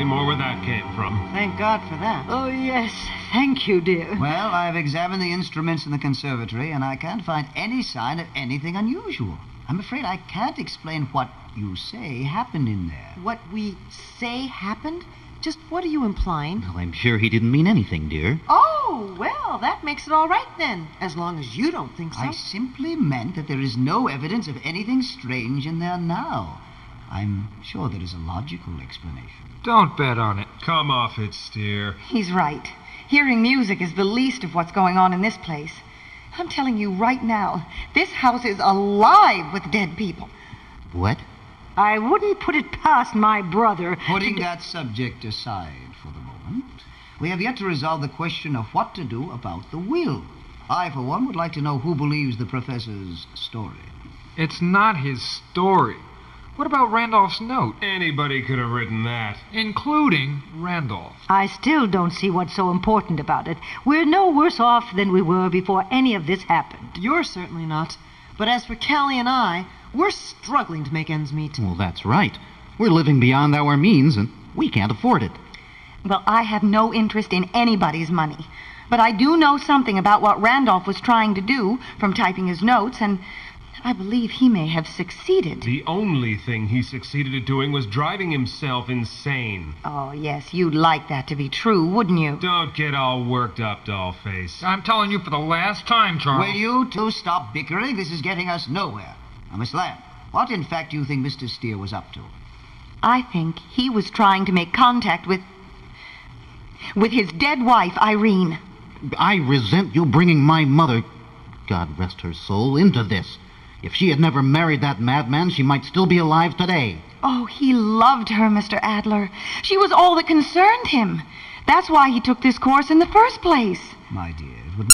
any more where that came from. Thank God for that. Oh, yes. Thank you, dear. Well, I've examined the instruments in the conservatory, and I can't find any sign of anything unusual. I'm afraid I can't explain what you say happened in there. What we say happened? Just what are you implying? Well, I'm sure he didn't mean anything, dear. Oh, well, that makes it all right then, as long as you don't think so. I simply meant that there is no evidence of anything strange in there now. I'm sure there is a logical explanation. Don't bet on it. Come off it, Steer. He's right. Hearing music is the least of what's going on in this place. I'm telling you right now, this house is alive with dead people. What? I wouldn't put it past my brother. Putting that subject aside for the moment, we have yet to resolve the question of what to do about the will. I, for one, would like to know who believes the professor's story. It's not his story. What about Randolph's note? Anybody could have written that. Including Randolph. I still don't see what's so important about it. We're no worse off than we were before any of this happened. You're certainly not. But as for Callie and I, we're struggling to make ends meet. Well, that's right. We're living beyond our means, and we can't afford it. Well, I have no interest in anybody's money. But I do know something about what Randolph was trying to do from typing his notes, and I believe he may have succeeded. The only thing he succeeded at doing was driving himself insane. Oh, yes, you'd like that to be true, wouldn't you? Don't get all worked up, dollface. I'm telling you for the last time, Charles. Will you two stop bickering? This is getting us nowhere. Now, Miss Lamb, what in fact do you think Mr. Steer was up to? I think he was trying to make contact with his dead wife, Irene. I resent you bringing my mother, God rest her soul, into this. If she had never married that madman, she might still be alive today. Oh, he loved her, Mr. Adler. She was all that concerned him. That's why he took this course in the first place. My dear, it would